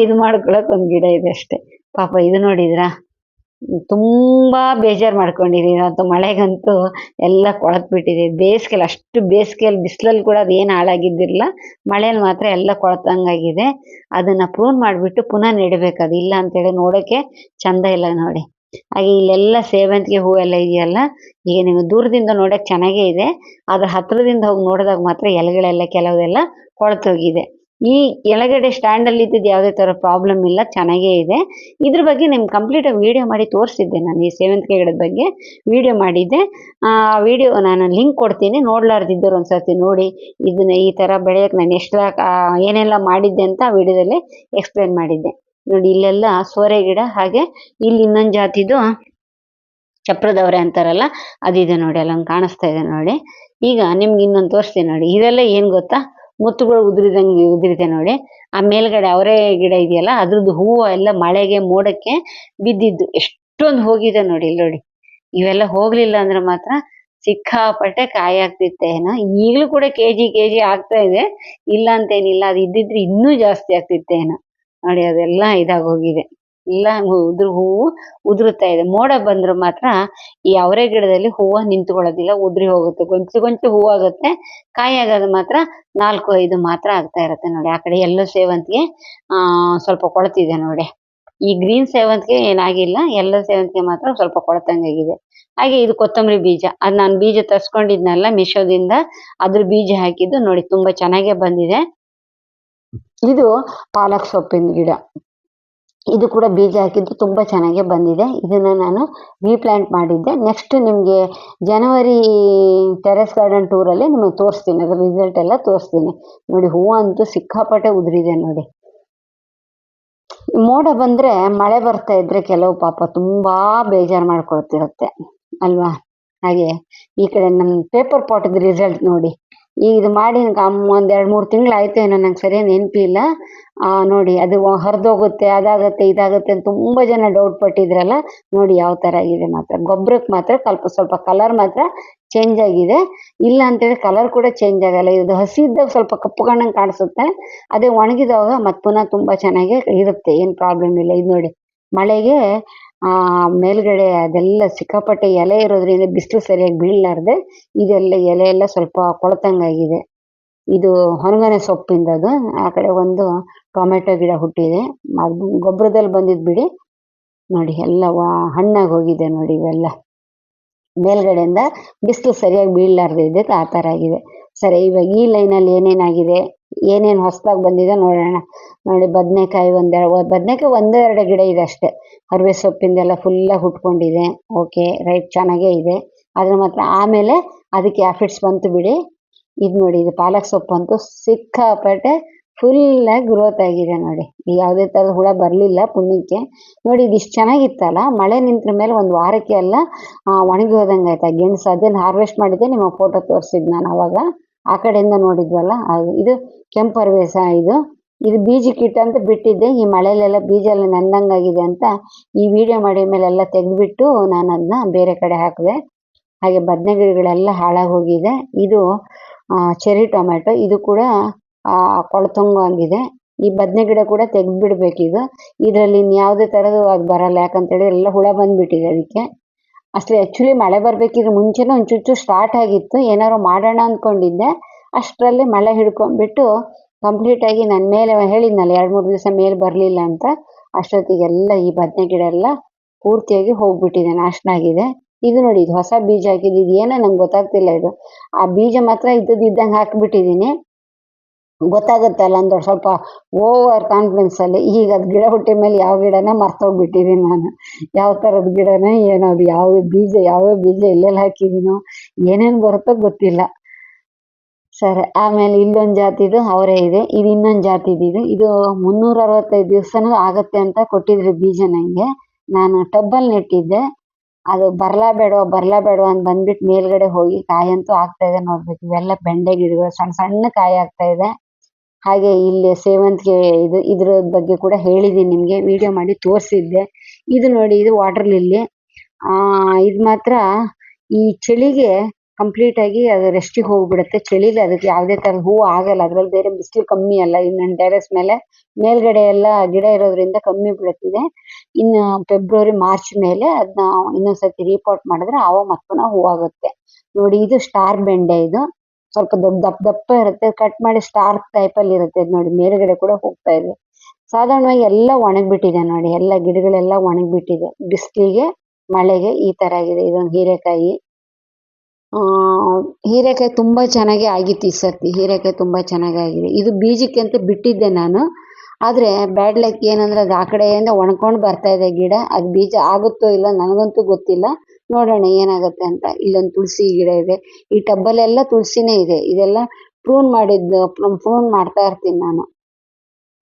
ಇದು ಮಾಡ್ಕೊಳಕ್ಕೆ ಒಂದು ಗಿಡ ಇದೆ ಅಷ್ಟೇ. ಪಾಪ ಇದು ನೋಡಿದ್ರಾ, ತುಂಬ ಬೇಜಾರು ಮಾಡ್ಕೊಂಡಿದ್ದೀನಿ ಅಂತ. ಮಳೆಗಂತೂ ಎಲ್ಲ ಕೊಳತ್ಬಿಟ್ಟಿದೆ. ಬೇಸಿಗೆಯಲ್ಲಿ ಅಷ್ಟು ಬೇಸಿಗೆಯಲ್ಲಿ ಬಿಸಿಲಲ್ಲಿ ಕೂಡ ಅದೇನು ಹಾಳಾಗಿದ್ದಿರಲಿಲ್ಲ, ಮಳೆಯಲ್ಲಿ ಮಾತ್ರ ಎಲ್ಲ ಕೊಳತಂಗಾಗಿದೆ. ಅದನ್ನು ಪ್ರೂನ್ ಮಾಡಿಬಿಟ್ಟು ಪುನಃ ನೆಡಬೇಕು, ಅದು ಇಲ್ಲ ಅಂತೇಳಿ ನೋಡೋಕ್ಕೆ ಚಂದ ಇಲ್ಲ ನೋಡಿ. ಹಾಗೆ ಇಲ್ಲೆಲ್ಲ ಸೇವಂತಿಗೆ ಹೂವೆಲ್ಲ ಇದೆಯಲ್ಲ, ಈಗ ನೀವು ದೂರದಿಂದ ನೋಡೋಕ್ಕೆ ಚೆನ್ನಾಗೇ ಇದೆ, ಆದರೆ ಹತ್ತಿರದಿಂದ ಹೋಗಿ ನೋಡಿದಾಗ ಮಾತ್ರ ಎಲೆಗಳೆಲ್ಲ ಕೆಲವೆಲ್ಲ ಕೊಳತೋಗಿದೆ. ಈ ಕೆಳಗಡೆ ಸ್ಟ್ಯಾಂಡಲ್ಲಿ ಇದ್ದಿದ್ದು ಯಾವುದೇ ಥರ ಪ್ರಾಬ್ಲಮ್ ಇಲ್ಲ, ಚೆನ್ನಾಗೇ ಇದೆ. ಇದ್ರ ಬಗ್ಗೆ ನಿಮ್ಗೆ ಕಂಪ್ಲೀಟಾಗಿ ವಿಡಿಯೋ ಮಾಡಿ ತೋರಿಸಿದ್ದೆ ನಾನು. ಈ ಸೇವಂತಿಗೆ ಗಿಡದ ಬಗ್ಗೆ ವಿಡಿಯೋ ಮಾಡಿದ್ದೆ. ಆ ವಿಡಿಯೋ ನಾನು ಲಿಂಕ್ ಕೊಡ್ತೀನಿ, ನೋಡಲಾರ್ದಿದ್ದವ್ರು ಒಂದ್ಸರ್ತಿ ನೋಡಿ. ಇದನ್ನ ಈ ಥರ ಬೆಳೆಯೋಕ್ಕೆ ನಾನು ಎಷ್ಟು ಏನೆಲ್ಲ ಮಾಡಿದ್ದೆ ಅಂತ ಆ ವಿಡಿಯೋದಲ್ಲಿ ಎಕ್ಸ್ಪ್ಲೇನ್ ಮಾಡಿದ್ದೆ ನೋಡಿ. ಇಲ್ಲೆಲ್ಲ ಸೋರೆ ಗಿಡ, ಹಾಗೆ ಇಲ್ಲಿ ಇನ್ನೊಂದು ಜಾತಿದು ಚಪ್ರದವರೆ ಅಂತಾರಲ್ಲ ಅದಿದೆ ನೋಡಿ, ಅಲ್ಲೊಂದು ಕಾಣಿಸ್ತಾ ಇದೆ ನೋಡಿ. ಈಗ ನಿಮ್ಗೆ ಇನ್ನೊಂದು ತೋರಿಸ್ತೀನಿ ನೋಡಿ. ಇದೆಲ್ಲ ಏನು ಗೊತ್ತಾ, ಮುತ್ತುಗಳು ಉದುರಿದೆ ನೋಡಿ. ಆ ಮೇಲ್ಗಡೆ ಅವರೇ ಗಿಡ ಇದೆಯಲ್ಲ, ಅದ್ರದ್ದು ಹೂವು ಎಲ್ಲ ಮಳೆಗೆ ಮೋಡಕ್ಕೆ ಬಿದ್ದಿದ್ದು ಎಷ್ಟೊಂದು ಹೋಗಿದೆ ನೋಡಿ. ಇಲ್ಲಿ ನೋಡಿ, ಇವೆಲ್ಲ ಹೋಗ್ಲಿಲ್ಲ ಅಂದ್ರೆ ಮಾತ್ರ ಸಿಕ್ಕಾಪಟ್ಟೆ ಕಾಯಿ ಆಗ್ತಿತ್ತೇನೋ. ಈಗಲೂ ಕೂಡ ಕೆಜಿ ಆಗ್ತಾ ಇದೆ, ಇಲ್ಲ ಅಂತೇನಿಲ್ಲ. ಅದು ಇದ್ದಿದ್ರೆ ಇನ್ನೂ ಜಾಸ್ತಿ ಆಗ್ತಿತ್ತೇನೋ. ನೋಡಿ ಅದೆಲ್ಲ ಇದಾಗೋಗಿದೆ. ಎಲ್ಲ ಹೂವು ಉದುರುತ್ತಾ ಇದೆ. ಮೋಡ ಬಂದ್ರು ಮಾತ್ರ ಈ ಅವರೆ ಗಿಡದಲ್ಲಿ ಹೂವು ನಿಂತ್ಕೊಳ್ಳೋದಿಲ್ಲ, ಉದುರಿ ಹೋಗುತ್ತೆ. ಗೊಂಚು ಗೊಂಚು ಹೂವಾಗುತ್ತೆ. ಕಾಯಿ ಆಗೋದು ಮಾತ್ರ 4, 5 ಮಾತ್ರ ಆಗ್ತಾ ಇರುತ್ತೆ ನೋಡಿ. ಆ ಕಡೆ ಎಲ್ಲೋ ಸೇವಂತಿಗೆ ಸ್ವಲ್ಪ ಕೊಳ್ತಿದೆ ನೋಡಿ. ಈ ಗ್ರೀನ್ ಸೇವಂತಿಗೆ ಏನಾಗಿಲ್ಲ, ಎಲ್ಲೋ ಸೇವಂತಿಗೆ ಮಾತ್ರ ಸ್ವಲ್ಪ ಕೊಳ್ತಂಗಾಗಿದೆ. ಹಾಗೆ ಇದು ಕೊತ್ತಂಬರಿ ಬೀಜ. ಅದು ನಾನು ಬೀಜ ತರ್ಸ್ಕೊಂಡಿದ್ನಲ್ಲ ಮೀಶೋದಿಂದ, ಅದ್ರ ಬೀಜ ಹಾಕಿದ್ದು ನೋಡಿ, ತುಂಬಾ ಚೆನ್ನಾಗೇ ಬಂದಿದೆ. ಇದು ಪಾಲಕ್ ಸೊಪ್ಪಿನ ಗಿಡ. ಇದು ಕೂಡ ಬೀಜ ಹಾಕಿದ್ದು ತುಂಬಾ ಚೆನ್ನಾಗೇ ಬಂದಿದೆ. ಇದನ್ನ ನಾನು ರೀಪ್ಲಾಂಟ್ ಮಾಡಿದ್ದೆ. ನೆಕ್ಸ್ಟ್ ನಿಮ್ಗೆ ಜನವರಿ ಟೆರೆಸ್ ಗಾರ್ಡನ್ ಟೂರಲ್ಲಿ ನಿಮಗೆ ತೋರಿಸ್ತೀನಿ, ಅದ್ರ ರಿಸಲ್ಟ್ ಎಲ್ಲ ತೋರಿಸ್ತೀನಿ. ನೋಡಿ ಹೂವು ಅಂತೂ ಸಿಕ್ಕಾಪಟ್ಟೆ ಉದುರಿದೆ ನೋಡಿ. ಮೋಡ ಬಂದ್ರೆ, ಮಳೆ ಬರ್ತಾ ಇದ್ರೆ ಕೆಲವು ಪಾಪ ತುಂಬಾ ಬೇಜಾರು ಮಾಡ್ಕೊಳ್ತಿರುತ್ತೆ ಅಲ್ವಾ. ಹಾಗೆ ಈ ಕಡೆ ನನ್ನ ಪೇಪರ್ ಪಾಟ್ದು ರಿಸಲ್ಟ್ ನೋಡಿ. ಈಗ ಇದು ಮಾಡಿ ಒಂದ್ 2-3 ತಿಂಗಳಾಯ್ತು ಏನೋ, ನಂಗೆ ಸರಿಯಾಗಿ ನೆನಪಿಲ್ಲ. ನೋಡಿ ಅದು ಹರಿದೋಗುತ್ತೆ, ಅದಾಗತ್ತೆ ಇದಾಗತ್ತೆ ಅಂತ ತುಂಬಾ ಜನ ಡೌಟ್ ಪಟ್ಟಿದ್ರಲ್ಲ. ನೋಡಿ ಯಾವ ತರ ಆಗಿದೆ ಮಾತ್ರ. ಗೊಬ್ಬರಕ್ಕೆ ಮಾತ್ರ ಸ್ವಲ್ಪ ಕಲರ್ ಮಾತ್ರ ಚೇಂಜ್ ಆಗಿದೆ. ಇಲ್ಲ ಅಂತೇಳಿ ಕಲರ್ ಕೂಡ ಚೇಂಜ್ ಆಗಲ್ಲ. ಇದು ಹಸಿ ಇದ್ದಾಗ ಸ್ವಲ್ಪ ಕಪ್ಪು ಕಣ್ಣಂಗೆ ಕಾಣಿಸುತ್ತೆ, ಅದೇ ಒಣಗಿದಾಗ ಮತ್ ಪುನಃ ತುಂಬಾ ಚೆನ್ನಾಗಿ ಇರುತ್ತೆ, ಏನ್ ಪ್ರಾಬ್ಲಮ್ ಇಲ್ಲ. ಇದು ನೋಡಿ ಮಳೆಗೆ ಮೇಲ್ಗಡೆ ಅದೆಲ್ಲ ಸಿಕ್ಕಾಪಟ್ಟೆ ಎಲೆ ಇರೋದ್ರಿಂದ ಬಿಸಿಲು ಸರಿಯಾಗಿ ಬೀಳಲಾರ್ದೆ ಇದೆಲ್ಲ ಎಲೆ ಎಲ್ಲ ಸ್ವಲ್ಪ ಕೊಳತಂಗಾಗಿದೆ. ಇದು ಹೊನಗನೆ ಸೊಪ್ಪಿಂದದು. ಆ ಕಡೆ ಒಂದು ಟೊಮೆಟೊ ಗಿಡ ಹುಟ್ಟಿದೆ, ಅದು ಗೊಬ್ಬರದಲ್ಲಿ ಬಂದಿದ್ ಬಿಡಿ. ನೋಡಿ ಎಲ್ಲ ಹಣ್ಣಾಗಿ ಹೋಗಿದೆ ನೋಡಿ. ಇವೆಲ್ಲ ಮೇಲ್ಗಡೆಯಿಂದ ಬಿಸಿಲು ಸರಿಯಾಗಿ ಬೀಳಲಾರ್ದೆ ಇದಕ್ಕೆ ಆ ಥರ ಆಗಿದೆ. ಸರಿ, ಇವಾಗ ಈ ಲೈನಲ್ಲಿ ಏನೇನಾಗಿದೆ, ಏನೇನು ಹೊಸದಾಗಿ ಬಂದಿದೆ ನೋಡೋಣ. ನೋಡಿ ಬದನೆಕಾಯಿ ಬದನೆಕಾಯಿ 1-2 ಗಿಡ ಇದೆ ಅಷ್ಟೇ. ಹರಿವೆ ಸೊಪ್ಪಿಂದೆಲ್ಲ ಫುಲ್ಲಾಗಿ ಹುಟ್ಕೊಂಡಿದೆ. ಓಕೆ ರೈಟ್, ಚೆನ್ನಾಗೇ ಇದೆ. ಅದ್ರ ಮಾತ್ರ ಆಮೇಲೆ ಅದಕ್ಕೆ ಆಫಿಡ್ಸ್ ಬಂತು ಬಿಡಿ. ಇದು ನೋಡಿ, ಇದು ಪಾಲಕ್ ಸೊಪ್ಪು ಅಂತೂ ಸಿಕ್ಕಾಪಟ್ಟೆ ಫುಲ್ಲಾಗಿ ಗ್ರೋತ್ ಆಗಿದೆ ನೋಡಿ. ಯಾವುದೇ ಥರದ ಹುಳ ಬರಲಿಲ್ಲ ಪುಣ್ಯಕ್ಕೆ. ನೋಡಿ ಇದು ಇಷ್ಟು ಚೆನ್ನಾಗಿತ್ತಲ್ಲ, ಮಳೆ ನಿಂತ್ರ ಮೇಲೆ 1 ವಾರಕ್ಕೆ ಎಲ್ಲ ಒಣಗಿ ಹೋದಂಗೆ ಆಯ್ತಾ ಗೆಣಸು. ಅದನ್ನು ಹಾರ್ವೆಸ್ಟ್ ಮಾಡಿದ್ದೆ, ನಿಮ್ಮ ಫೋಟೋ ತೋರಿಸಿದ್ದು ನಾನು ಅವಾಗ. ಆ ಕಡೆಯಿಂದ ನೋಡಿದ್ವಲ್ಲ ಅದು. ಇದು ಕೆಂಪು ಹರಿವೆ ಇದು ಬೀಜಕ್ಕಿಟ್ಟ ಅಂತ ಬಿಟ್ಟಿದ್ದೆ. ಈ ಮಳೆಲೆಲ್ಲ ಬೀಜ ಎಲ್ಲ ನೆಂದಂಗಾಗಿದೆ ಅಂತ ಈ ವಿಡಿಯೋ ಮಾಡಿದ ಮೇಲೆ ಎಲ್ಲ ತೆಗೆದ್ಬಿಟ್ಟು ನಾನು ಅದನ್ನ ಬೇರೆ ಕಡೆ ಹಾಕಿದೆ. ಹಾಗೆ ಬದನೆ ಗಿಡಗಳೆಲ್ಲ ಹಾಳಾಗಿ ಹೋಗಿದೆ. ಇದು ಚೆರಿ ಟೊಮೆಟೊ, ಇದು ಕೂಡ ಕೊಳ್ತಂಗಾಗಿದೆ. ಈ ಬದನೆ ಗಿಡ ಕೂಡ ತೆಗೆದ್ಬಿಡ್ಬೇಕಿದು. ಇದರಲ್ಲಿ ಇನ್ಯಾವುದೇ ಥರದ್ದು ಅದು ಬರಲ್ಲ, ಯಾಕಂತೇಳಿ ಎಲ್ಲ ಹುಳ ಬಂದ್ಬಿಟ್ಟಿದೆ ಅದಕ್ಕೆ. ಅಷ್ಟೇ ಆ್ಯಕ್ಚುಲಿ ಮಳೆ ಬರಬೇಕಿದ್ರೆ ಮುಂಚೆನೇ ಒಂಚೂರು ಸ್ಟಾರ್ಟ್ ಆಗಿತ್ತು, ಏನಾದ್ರು ಮಾಡೋಣ ಅಂದ್ಕೊಂಡಿದ್ದೆ. ಅಷ್ಟರಲ್ಲಿ ಮಳೆ ಹಿಡ್ಕೊಂಡ್ಬಿಟ್ಟು ಕಂಪ್ಲೀಟಾಗಿ ನನ್ನ ಮೇಲೆ ಹೇಳಿದ್ನಲ್ಲ 2-3 ದಿವಸ ಮೇಲೆ ಬರಲಿಲ್ಲ ಅಂತ, ಅಷ್ಟೊತ್ತಿಗೆಲ್ಲ ಈ ಬದನೆ ಗಿಡ ಎಲ್ಲ ಪೂರ್ತಿಯಾಗಿ ಹೋಗ್ಬಿಟ್ಟಿದೆ, ನಾಶ ಆಗಿದೆ. ಇದು ನೋಡಿ, ಇದು ಹೊಸ ಬೀಜ ಹಾಕಿದ್ದು. ಇದು ಏನೋ ನಂಗೆ ಗೊತ್ತಾಗ್ತಿಲ್ಲ. ಇದು ಆ ಬೀಜ ಮಾತ್ರ ಇದ್ದಂಗೆ ಹಾಕಿಬಿಟ್ಟಿದ್ದೀನಿ. ಗೊತ್ತಾಗುತ್ತಲ್ಲ ಅಂದ್ರೆ ಸ್ವಲ್ಪ ಓವರ್ ಕಾನ್ಫಿಡೆನ್ಸ್ ಅಲ್ಲಿ. ಈಗ ಅದು ಗಿಡ ಹುಟ್ಟಿದ ಮೇಲೆ ಯಾವ ಗಿಡನ ಮರ್ತೋಗ್ಬಿಟ್ಟಿದ್ದೀನಿ ನಾನು, ಯಾವ ಥರದ ಗಿಡನ ಏನೋ, ಅದು ಯಾವ ಬೀಜ ಎಲ್ಲೆಲ್ಲಿ ಹಾಕಿದ್ದೀನೋ, ಏನೇನು ಬರುತ್ತೋ ಗೊತ್ತಿಲ್ಲ. ಸರಿ, ಆಮೇಲೆ ಇಲ್ಲೊಂದು ಜಾತಿದು ಅವರೇ ಇದೆ. ಇದು ಇನ್ನೊಂದು ಜಾತಿದು. ಇದು 365 ದಿವಸನೂ ಆಗತ್ತೆ ಅಂತ ಕೊಟ್ಟಿದ್ರು ಬೀಜ ನನಗೆ. ನಾನು ಟಬ್ಬಲ್ಲಿ ನೆಟ್ಟಿದ್ದೆ. ಅದು ಬರಲಾ ಬೇಡವಾ ಅಂತ ಬಂದ್ಬಿಟ್ಟು ಮೇಲ್ಗಡೆ ಹೋಗಿ ಕಾಯಂತೂ ಆಗ್ತಾ ಇದೆ ನೋಡ್ಬೇಕು. ಇವೆಲ್ಲ ಬೆಂಡೆ ಗಿಡಗಳು, ಸಣ್ಣ ಸಣ್ಣ ಕಾಯಿ ಆಗ್ತಾ ಇದೆ. ಹಾಗೆ ಇಲ್ಲಿ ಸೇವಂತಿಗೆ, ಇದ್ರ ಬಗ್ಗೆ ಕೂಡ ಹೇಳಿದ್ದೀನಿ ನಿಮಗೆ, ವಿಡಿಯೋ ಮಾಡಿ ತೋರಿಸಿದ್ದೆ. ಇದು ನೋಡಿ, ಇದು ವಾಟರ್ ಲಿಲ್ಲಿ. ಇದು ಮಾತ್ರ ಈ ಚಳಿಗೆ ಕಂಪ್ಲೀಟ್ ಆಗಿ ಅದು ರೆಸ್ಟಿಗೆ ಹೋಗ್ಬಿಡುತ್ತೆ. ಚಳಿಲಿ ಅದಕ್ಕೆ ಯಾವುದೇ ಥರದ ಹೂವು ಆಗಲ್ಲ. ಅದ್ರಲ್ಲಿ ಬೇರೆ ಬಿಸಿಲು ಕಮ್ಮಿ ಅಲ್ಲ. ಇನ್ನು ಟೆರೆಸ್ ಮೇಲ್ಗಡೆ ಎಲ್ಲ ಗಿಡ ಇರೋದ್ರಿಂದ ಕಮ್ಮಿ ಬೀಳುತ್ತಿದೆ. ಇನ್ನು ಫೆಬ್ರವರಿ ಮಾರ್ಚ್ ಮೇಲೆ ಅದನ್ನ ಇನ್ನೊಂದ್ಸತಿ ರೀಪಾಟ್ ಮಾಡಿದ್ರೆ ಅವಾಗ ಮತ್ತೆ ಹೂವಾಗುತ್ತೆ ನೋಡಿ. ಇದು ಸ್ಟಾರ್ ಬೆಂಡೆ. ಇದು ಸ್ವಲ್ಪ ದಪ್ಪ ಇರುತ್ತೆ, ಕಟ್ ಮಾಡಿ ಸ್ಟಾರ್ ಟೈಪಲ್ಲಿ ಇರುತ್ತೆ. ನೋಡಿ ಮೇಲ್ಗಡೆ ಕೂಡ ಹೋಗ್ತಾ ಇದೆ. ಸಾಧಾರಣವಾಗಿ ಎಲ್ಲ ಒಣಗಿಬಿಟ್ಟಿದೆ ನೋಡಿ, ಎಲ್ಲ ಗಿಡಗಳೆಲ್ಲ ಒಣಗಿಬಿಟ್ಟಿದೆ ಬಿಸಿಲಿಗೆ ಮಳೆಗೆ. ಈ ಥರ ಆಗಿದೆ. ಇದೊಂದು ಹೀರೆಕಾಯಿ. ಹೀರೆಕಾಯಿ ತುಂಬ ಚೆನ್ನಾಗಿ ಆಗಿತ್ತು ಈ ಸರ್ತಿ. ಹೀರೆಕಾಯಿ ತುಂಬ ಚೆನ್ನಾಗಾಗಿದೆ. ಇದು ಬೀಜಕ್ಕೆ ಅಂತ ಬಿಟ್ಟಿದ್ದೆ ನಾನು, ಆದರೆ ಬ್ಯಾಡ್ ಲಕ್ ಏನಂದ್ರೆ ಅದು ಆ ಕಡೆಯಿಂದ ಒಣ್ಕೊಂಡು ಬರ್ತಾ ಇದೆ ಗಿಡ. ಅದು ಬೀಜ ಆಗುತ್ತೋ ಇಲ್ಲ ನನಗಂತೂ ಗೊತ್ತಿಲ್ಲ, ನೋಡೋಣ ಏನಾಗುತ್ತೆ ಅಂತ. ಇಲ್ಲೊಂದು ತುಳಸಿ ಗಿಡ ಇದೆ. ಈ ಟಬ್ಬಲ್ಲೆಲ್ಲ ತುಳಸಿನೇ ಇದೆ. ಇದೆಲ್ಲ ಪ್ರೂನ್ ಮಾಡ್ತಾ ಇರ್ತೀನಿ ನಾನು.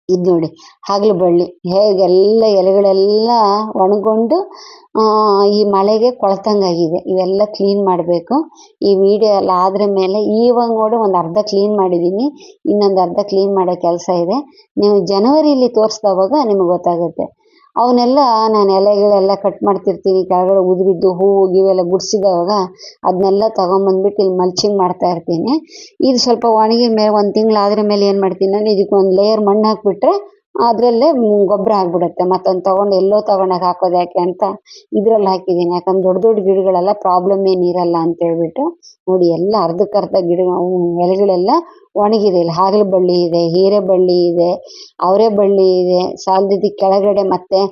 ಇದು ನೋಡಿ ಹಾಗಲ ಬಳ್ಳಿ, ಹೇಗೆಲ್ಲ ಎಲೆಗಳೆಲ್ಲ ಒಣಗೊಂಡು ಈ ಮಳೆಗೆ ಕೊಳ್ತಂಗಾಗಿದೆ. ಇವೆಲ್ಲ ಕ್ಲೀನ್ ಮಾಡಬೇಕು. ಈ ವಿಡಿಯೋ ಎಲ್ಲ ಆದ್ರ ಮೇಲೆ ಇವಾಗ ನೋಡಿ ಒಂದು ಅರ್ಧ ಕ್ಲೀನ್ ಮಾಡಿದ್ದೀನಿ, ಇನ್ನೊಂದು ಅರ್ಧ ಕ್ಲೀನ್ ಮಾಡೋ ಕೆಲಸ ಇದೆ. ನೀವು ಜನವರಿಲಿ ತೋರಿಸಿದವಾಗ ನಿಮಗೆ ಗೊತ್ತಾಗುತ್ತೆ. ಅವನ್ನೆಲ್ಲ ನಾನು ಎಲೆಗಳೆಲ್ಲ ಕಟ್ ಮಾಡ್ತಿರ್ತೀನಿ, ಕೆಳಗಡೆ ಉದುರಿದ್ದು ಹೂವು ಗಿವೆಲ್ಲ ಗುಡ್ಸಿದವಾಗ ಅದನ್ನೆಲ್ಲ ತೊಗೊಂಬಂದ್ಬಿಟ್ಟು ಇಲ್ಲಿ ಮಲ್ಚಿಂಗ್ ಮಾಡ್ತಾ ಇರ್ತೀನಿ. ಇದು ಸ್ವಲ್ಪ ಒಣಗಿದ ಮೇಲೆ 1 ತಿಂಗಳಾದ್ರ ಮೇಲೆ ಏನು ಮಾಡ್ತೀನಿ ನಾನು, ಇದಕ್ಕೆ ಒಂದು ಲೇಯರ್ ಮಣ್ಣು ಹಾಕಿಬಿಟ್ರೆ ಅದರಲ್ಲೇ ಗೊಬ್ಬರ ಆಗ್ಬಿಡುತ್ತೆ. ಮತ್ತೊಂದು ತೊಗೊಂಡು ಎಲ್ಲೋ ತೊಗೊಂಡಾಗ ಹಾಕೋದು ಯಾಕೆ ಅಂತ ಇದ್ರಲ್ಲಿ ಹಾಕಿದ್ದೀನಿ. ಯಾಕಂದ್ರೆ ದೊಡ್ಡ ದೊಡ್ಡ ಗಿಡಗಳೆಲ್ಲ ಪ್ರಾಬ್ಲಮ್ ಏನಿರಲ್ಲ ಅಂತ ಹೇಳ್ಬಿಟ್ಟು. ನೋಡಿ ಎಲ್ಲ ಅರ್ಧಕ್ಕರ್ಧ ಗಿಡ ಎಲೆಗಳೆಲ್ಲ ಒಣಗಿದೆ. ಇಲ್ಲಿ ಹಾಗಲ ಬಳ್ಳಿ ಇದೆ, ಹೀರೆ ಬಳ್ಳಿ ಇದೆ, ಅವರೆ ಬಳ್ಳಿ ಇದೆ, ಸಾಲದಿದ್ದಕ್ಕೆ ಕೆಳಗಡೆ ಮತ್ತೆ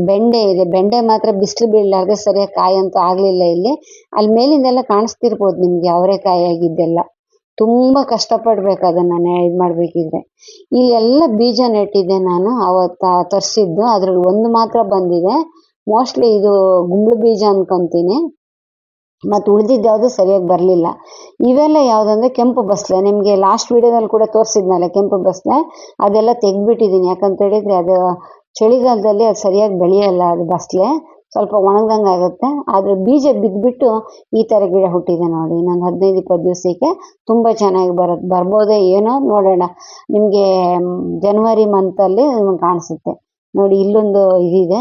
ಬೆಂಡೆ ಇದೆ. ಬೆಂಡೆ ಮಾತ್ರ ಬಿಸಿಲು ಬೀಳಲಾರ್ದೆ ಸರಿಯಾಗಿ ಕಾಯಂತೂ ಆಗಲಿಲ್ಲ ಇಲ್ಲಿ. ಅಲ್ಲಿ ಮೇಲಿಂದೆಲ್ಲ ಕಾಣಿಸ್ತಿರ್ಬೋದು ನಿಮಗೆ ಅವರೆಕಾಯಿ ಆಗಿದ್ದೆಲ್ಲ. ತುಂಬ ಕಷ್ಟಪಡ್ಬೇಕು ಅದನ್ನು ಇದು ಮಾಡಬೇಕಿದ್ರೆ. ಇಲ್ಲೆಲ್ಲ ಬೀಜ ನೆಟ್ಟಿದ್ದೆ ನಾನು ಅವತ್ತು ತರಿಸಿದ್ದು. ಅದ್ರಲ್ಲಿ ಒಂದು ಮಾತ್ರ ಬಂದಿದೆ. ಮೋಸ್ಟ್ಲಿ ಇದು ಗುಂಬಳ ಬೀಜ ಅನ್ಕೊತೀನಿ. ಮತ್ತು ಉಳಿದಿದ್ದು ಯಾವುದು ಸರಿಯಾಗಿ ಬರಲಿಲ್ಲ. ಇವೆಲ್ಲ ಯಾವುದಂದ್ರೆ ಕೆಂಪು ಬಸಳೆ. ನಿಮಗೆ ಲಾಸ್ಟ್ ವೀಡಿಯೋದಲ್ಲಿ ಕೂಡ ತೋರಿಸಿದ್ನಲ್ಲ ಕೆಂಪು ಬಸಳೆ, ಅದೆಲ್ಲ ತೆಗೆದ್ಬಿಟ್ಟಿದ್ದೀನಿ. ಯಾಕಂತ ಹೇಳಿದರೆ ಅದು ಚಳಿಗಾಲದಲ್ಲಿ ಅದು ಸರಿಯಾಗಿ ಬೆಳೆಯಲ್ಲ, ಅದು ಬಸಳೆ ಸ್ವಲ್ಪ ಒಣಗ್ದಂಗೆ ಆಗುತ್ತೆ. ಆದರೆ ಬೀಜ ಬಿದ್ದುಬಿಟ್ಟು ಈ ಥರ ಗಿಡ ಹುಟ್ಟಿದೆ ನೋಡಿ. ಇನ್ನೊಂದು 15-20 ದಿವಸಕ್ಕೆ ತುಂಬ ಚೆನ್ನಾಗಿ ಬರ್ಬೋದೇ ಏನೋ ನೋಡೋಣ. ನಿಮಗೆ ಜನವರಿ ಮಂತಲ್ಲಿ ನಿಮ್ಗೆ ಕಾಣಿಸುತ್ತೆ ನೋಡಿ. ಇಲ್ಲೊಂದು ಇದಿದೆ,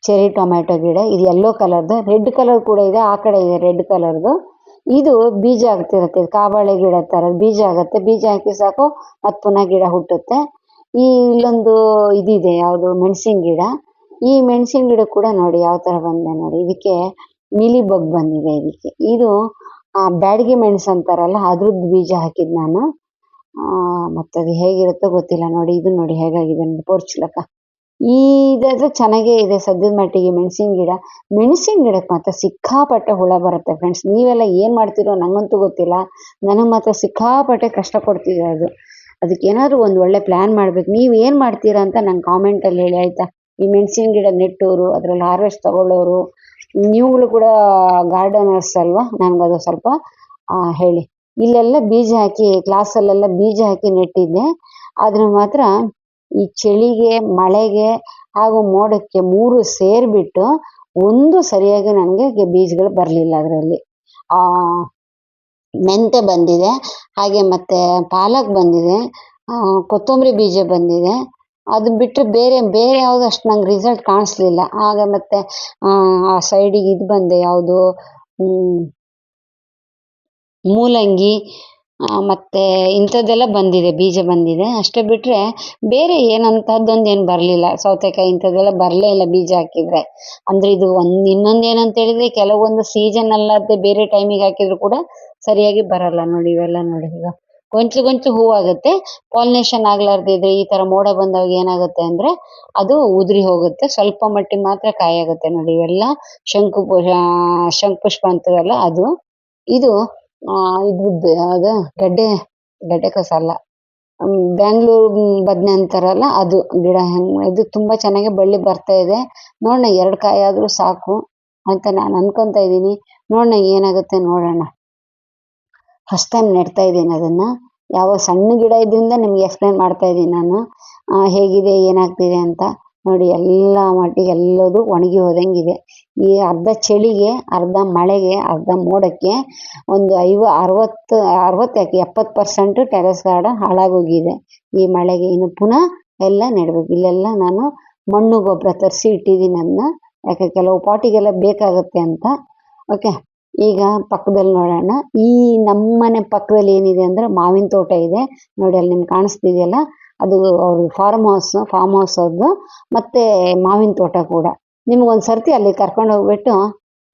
ಚೆರಿ ಟೊಮ್ಯಾಟೊ ಗಿಡ. ಇದು ಯೆಲ್ಲೋ ಕಲರ್ದು, ರೆಡ್ ಕಲರ್ ಕೂಡ ಇದೆ. ಆ ಕಡೆ ಇದೆ ರೆಡ್ ಕಲರ್ದು. ಇದು ಬೀಜ ಆಗ್ತಿರುತ್ತೆ, ಇದು ಕಾಬಾಳೆ ಗಿಡ ಥರ ಬೀಜ ಆಗುತ್ತೆ. ಬೀಜ ಹಾಕಿ ಸಾಕು ಮತ್ತು ಪುನಃ ಗಿಡ ಹುಟ್ಟುತ್ತೆ. ಇಲ್ಲೊಂದು ಇದಿದೆ, ಯಾವುದು ಮೆಣಸಿನ ಗಿಡ. ಈ ಮೆಣಸಿನ ಗಿಡ ಕೂಡ ನೋಡಿ ಯಾವ ಥರ ಬಂದಿದೆ ನೋಡಿ. ಇದಕ್ಕೆ ನೀಲಿ ಬಗ್ ಬಂದಿದೆ ಇದಕ್ಕೆ. ಇದು ಬ್ಯಾಡಗಿ ಮೆಣಸು ಅಂತಾರಲ್ಲ ಅದ್ರದ್ದು ಬೀಜ ಹಾಕಿದ್ದು ನಾನು. ಮತ್ತು ಅದು ಹೇಗಿರುತ್ತೋ ಗೊತ್ತಿಲ್ಲ ನೋಡಿ. ಇದು ನೋಡಿ ಹೇಗಾಗಿದೆ ನೋಡಿ ಪೋರ್ಚುಲಕ. ಇದಾದ್ರೆ ಚೆನ್ನಾಗೇ ಇದೆ ಸದ್ಯದ ಮಟ್ಟಿಗೆ ಮೆಣಸಿನ ಗಿಡ. ಮೆಣಸಿನ ಗಿಡಕ್ಕೆ ಮಾತ್ರ ಸಿಕ್ಕಾಪಟ್ಟೆ ಹುಳ ಬರುತ್ತೆ ಫ್ರೆಂಡ್ಸ್. ನೀವೆಲ್ಲ ಏನು ಮಾಡ್ತೀರೋ ನನಗಂತೂ ಗೊತ್ತಿಲ್ಲ, ನನಗೆ ಮಾತ್ರ ಸಿಕ್ಕಾಪಟ್ಟೆ ಕಷ್ಟ ಕೊಡ್ತಿದೆ ಅದು. ಅದಕ್ಕೆ ಏನಾದರೂ ಒಂದು ಒಳ್ಳೆ ಪ್ಲ್ಯಾನ್ ಮಾಡಬೇಕು. ನೀವು ಏನು ಮಾಡ್ತೀರಾ ಅಂತ ನಂಗೆ ಕಾಮೆಂಟಲ್ಲಿ ಹೇಳಿ ಆಯಿತಾ. ಈ ಮೆಣಸಿನ ಗಿಡ ನೆಟ್ಟೋರು, ಅದರಲ್ಲಿ ಹಾರ್ವೆಸ್ಟ್ ತಗೊಳ್ಳೋರು, ನೀವುಗಳು ಕೂಡ ಗಾರ್ಡನರ್ಸ್ ಅಲ್ವಾ, ನನಗದು ಸ್ವಲ್ಪ ಹೇಳಿ. ಇಲ್ಲೆಲ್ಲ ಬೀಜ ಹಾಕಿ, ಕ್ಲಾಸಲ್ಲೆಲ್ಲ ಬೀಜ ಹಾಕಿ ನೆಟ್ಟಿದ್ದೆ. ಆದರೆ ಮಾತ್ರ ಈ ಚಳಿಗೆ, ಮಳೆಗೆ ಹಾಗೂ ಮೋಡಕ್ಕೆ 3 ಸೇರಿಬಿಟ್ಟು ಒಂದು ಸರಿಯಾಗಿ ನನಗೆ ಬೀಜಗಳು ಬರಲಿಲ್ಲ. ಅದರಲ್ಲಿ ಮೆಂತೆ ಬಂದಿದೆ, ಹಾಗೆ ಮತ್ತು ಪಾಲಕ್ ಬಂದಿದೆ, ಕೊತ್ತಂಬರಿ ಬೀಜ ಬಂದಿದೆ. ಅದು ಬಿಟ್ಟರೆ ಬೇರೆ ಯಾವುದು ಅಷ್ಟು ನಂಗೆ ರಿಸಲ್ಟ್ ಕಾಣಿಸ್ಲಿಲ್ಲ. ಆಗ ಮತ್ತು ಆ ಸೈಡಿಗೆ ಇದು ಬಂದೆ, ಯಾವುದು ಮೂಲಂಗಿ ಮತ್ತು ಇಂಥದ್ದೆಲ್ಲ ಬಂದಿದೆ, ಬೀಜ ಬಂದಿದೆ. ಅಷ್ಟೇ ಬಿಟ್ಟರೆ ಬೇರೆ ಏನಂಥದ್ದೊಂದು ಏನು ಬರಲಿಲ್ಲ. ಸೌತೆಕಾಯಿ ಇಂಥದ್ದೆಲ್ಲ ಬರಲೇ ಇಲ್ಲ ಬೀಜ ಹಾಕಿದರೆ. ಅಂದರೆ ಇದು ಇನ್ನೊಂದು ಏನಂತ ಹೇಳಿದರೆ, ಕೆಲವೊಂದು ಸೀಸನ್ ಅಲ್ಲದೆ ಬೇರೆ ಟೈಮಿಗೆ ಹಾಕಿದರೂ ಕೂಡ ಸರಿಯಾಗಿ ಬರಲ್ಲ ನೋಡಿ. ಇವೆಲ್ಲ ನೋಡಿ, ಈಗ ಗೊಂಚಲು ಹೂವಾಗುತ್ತೆ. ಪಾಲಿನೇಷನ್ ಆಗಲಾರ್ದಿದ್ರೆ ಈ ಥರ ಮೋಡ ಬಂದಾಗ ಏನಾಗುತ್ತೆ ಅಂದರೆ ಅದು ಉದುರಿ ಹೋಗುತ್ತೆ. ಸ್ವಲ್ಪ ಮಟ್ಟಿಗೆ ಮಾತ್ರ ಕಾಯಾಗುತ್ತೆ ನೋಡಿ. ಇವೆಲ್ಲ ಶಂಖುಪುಷ್ಪ ಅಂತೀವಲ್ಲ ಅದು. ಇದು ಇದ್ರದ್ದು ಯಾವುದು ಗಡ್ಡೆಕೋಸು ಅಲ್ಲ, ಬ್ಯಾಂಗ್ಳೂರು ಬದನೆ ಅಂತಾರಲ್ಲ ಅದು ಗಿಡ. ಇದು ತುಂಬ ಚೆನ್ನಾಗಿ ಬಳ್ಳಿ ಬರ್ತಾ ಇದೆ. ನೋಡೋಣ 2 ಕಾಯಿ ಆದರೂ ಸಾಕು ಅಂತ ನಾನು ಅನ್ಕೊತಾ ಇದ್ದೀನಿ. ನೋಡೋಣ ಏನಾಗುತ್ತೆ ನೋಡೋಣ. ಫಸ್ಟ್ ಟೈಮ್ ನೆಡ್ತಾ ಇದ್ದೀನಿ ಅದನ್ನು. ಯಾವ ಸಣ್ಣ ಗಿಡ ಇದರಿಂದ ನಿಮ್ಗೆ ಎಕ್ಸ್ಪ್ಲೇನ್ ಮಾಡ್ತಾ ಇದ್ದೀನಿ ನಾನು, ಹೇಗಿದೆ ಏನಾಗ್ತಿದೆ ಅಂತ ನೋಡಿ. ಎಲ್ಲ ಮಟ್ಟಿಗೆ ಎಲ್ಲದು ಒಣಗಿ ಹೋದಂಗಿದೆ. ಈ ಅರ್ಧ ಚಳಿಗೆ, ಅರ್ಧ ಮಳೆಗೆ, ಅರ್ಧ ಮೋಡಕ್ಕೆ ಒಂದು 60 ಯಾಕೆ 70% ಟೆರೆಸ್ ಗಾರ್ಡನ್ ಹಾಳಾಗೋಗಿದೆ ಈ ಮಳೆಗೆ. ಇನ್ನು ಪುನಃ ಎಲ್ಲ ನೆಡಬೇಕು. ಇಲ್ಲೆಲ್ಲ ನಾನು ಮಣ್ಣು ಗೊಬ್ಬರ ತರಿಸಿ ಇಟ್ಟಿದ್ದೀನಿ ಅದನ್ನ, ಯಾಕೆ ಕೆಲವು ಪಾಟಿಗೆಲ್ಲ ಬೇಕಾಗುತ್ತೆ ಅಂತ. ಓಕೆ, ಈಗ ಪಕ್ಕದಲ್ಲಿ ನೋಡೋಣ. ಈ ನಮ್ಮನೆ ಪಕ್ಕದಲ್ಲಿ ಏನಿದೆ ಅಂದರೆ ಮಾವಿನ ತೋಟ ಇದೆ ನೋಡಿ. ಅಲ್ಲಿ ನಿಮ್ಗೆ ಕಾಣಿಸ್ತಿದೆಯಲ್ಲ, ಅದು ಅವ್ರದ್ದು ಫಾರ್ಮ್ ಹೌಸ್ ಅವ್ರದ್ದು, ಮತ್ತು ಮಾವಿನ ತೋಟ ಕೂಡ. ನಿಮ್ಗೊಂದು ಸರ್ತಿ ಅಲ್ಲಿ ಕರ್ಕೊಂಡು ಹೋಗ್ಬಿಟ್ಟು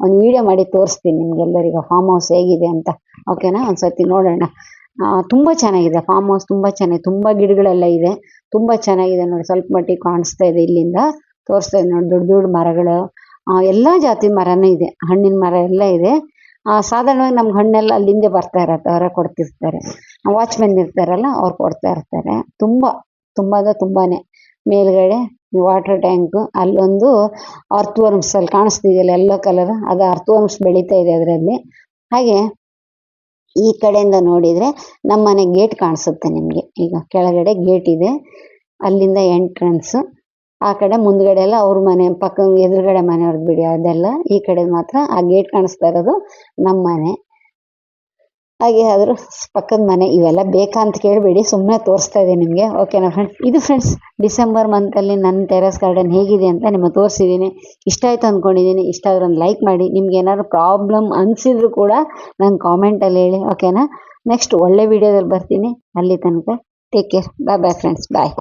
ಒಂದು ವಿಡಿಯೋ ಮಾಡಿ ತೋರಿಸ್ತೀನಿ ನಿಮಗೆಲ್ಲರಿಗೂ ಫಾರ್ಮ್ ಹೌಸ್ ಹೇಗಿದೆ ಅಂತ. ಓಕೆನಾ? ಒಂದು ಸರ್ತಿ ನೋಡೋಣ. ತುಂಬ ಚೆನ್ನಾಗಿದೆ ಫಾರ್ಮ್ ಹೌಸ್, ತುಂಬ ಚೆನ್ನಾಗಿದೆ. ತುಂಬ ಗಿಡಗಳೆಲ್ಲ ಇದೆ, ತುಂಬ ಚೆನ್ನಾಗಿದೆ ನೋಡಿ. ಸ್ವಲ್ಪ ಮಟ್ಟಿಗೆ ಕಾಣಿಸ್ತಾ ಇದೆ ಇಲ್ಲಿಂದ, ತೋರಿಸ್ತಾ ಇದೆ ನೋಡಿ. ದೊಡ್ಡ ದೊಡ್ಡ ಮರಗಳು, ಎಲ್ಲ ಜಾತಿ ಮರನೂ ಇದೆ, ಹಣ್ಣಿನ ಮರ ಎಲ್ಲ ಇದೆ. ಸಾಧಾರಣವಾಗಿ ನಮ್ಗೆ ಹಣ್ಣೆಲ್ಲ ಅಲ್ಲಿಂದೇ ಬರ್ತಾ ಇರತ್ತೆ, ಅವರೇ ಕೊಡ್ತಿರ್ತಾರೆ. ವಾಚ್ಮೆನ್ ಇರ್ತಾರಲ್ಲ ಅವ್ರು ಕೊಡ್ತಾ ಇರ್ತಾರೆ. ತುಂಬ ತುಂಬಾನೇ. ಮೇಲ್ಗಡೆ ವಾಟರ್ ಟ್ಯಾಂಕು, ಅಲ್ಲೊಂದು ಅರ್ಥ್ವರ್ಮ್ಸ್ ಅಲ್ಲಿ ಕಾಣಿಸ್ತಿದೆಯಲ್ಲ ಎಲ್ಲೋ ಕಲರ್, ಅದು ಅರ್ಥ್ವರ್ಮ್ಸ್ ಬೆಳೀತಾ ಇದೆ ಅದರಲ್ಲಿ. ಹಾಗೆ ಈ ಕಡೆಯಿಂದ ನೋಡಿದರೆ ನಮ್ಮ ಮನೆ ಗೇಟ್ ಕಾಣಿಸುತ್ತೆ ನಿಮಗೆ. ಈಗ ಕೆಳಗಡೆ ಗೇಟ್ ಇದೆ, ಅಲ್ಲಿಂದ ಎಂಟ್ರೆನ್ಸು. ಆ ಕಡೆ ಮುಂದ್ಗಡೆ ಎಲ್ಲ ಅವ್ರ ಮನೆ ಪಕ್ಕ, ಎದುರುಗಡೆ ಮನೆಯವ್ರದ್ದು ಬಿಡಿ ಅದೆಲ್ಲ. ಈ ಕಡೆ ಮಾತ್ರ ಆ ಗೇಟ್ ಕಾಣಿಸ್ತಾ ಇರೋದು ನಮ್ಮ ಮನೆ. ಹಾಗೆ ಆದರೂ ಪಕ್ಕದ ಮನೆ ಇವೆಲ್ಲ ಬೇಕಾ ಅಂತ ಕೇಳಬೇಡಿ, ಸುಮ್ಮನೆ ತೋರಿಸ್ತಾ ಇದ್ದೀನಿ ನಿಮಗೆ. ಓಕೆನಾ ಫ್ರೆಂಡ್ಸ್, ಇದು ಫ್ರೆಂಡ್ಸ್ ಡಿಸೆಂಬರ್ ಮಂತಲ್ಲಿ ನನ್ನ ಟೆರೆಸ್ ಗಾರ್ಡನ್ ಹೇಗಿದೆ ಅಂತ ನಿಮಗೆ ತೋರಿಸಿದ್ದೀನಿ. ಇಷ್ಟ ಆಯಿತು ಅಂದ್ಕೊಂಡಿದ್ದೀನಿ. ಇಷ್ಟ ಆದ್ರೆ ಒಂದು ಲೈಕ್ ಮಾಡಿ. ನಿಮ್ಗೆ ಏನಾದ್ರು ಪ್ರಾಬ್ಲಮ್ ಅನಿಸಿದ್ರು ಕೂಡ ನಂಗೆ ಕಾಮೆಂಟಲ್ಲಿ ಹೇಳಿ. ಓಕೆನಾ, ನೆಕ್ಸ್ಟ್ ಒಳ್ಳೆ ವಿಡಿಯೋದಲ್ಲಿ ಬರ್ತೀನಿ. ಅಲ್ಲಿ ತನಕ ಟೇಕ್ ಕೇರ್. ಬಾಯ್ ಬಾಯ್ ಫ್ರೆಂಡ್ಸ್, ಬಾಯ್.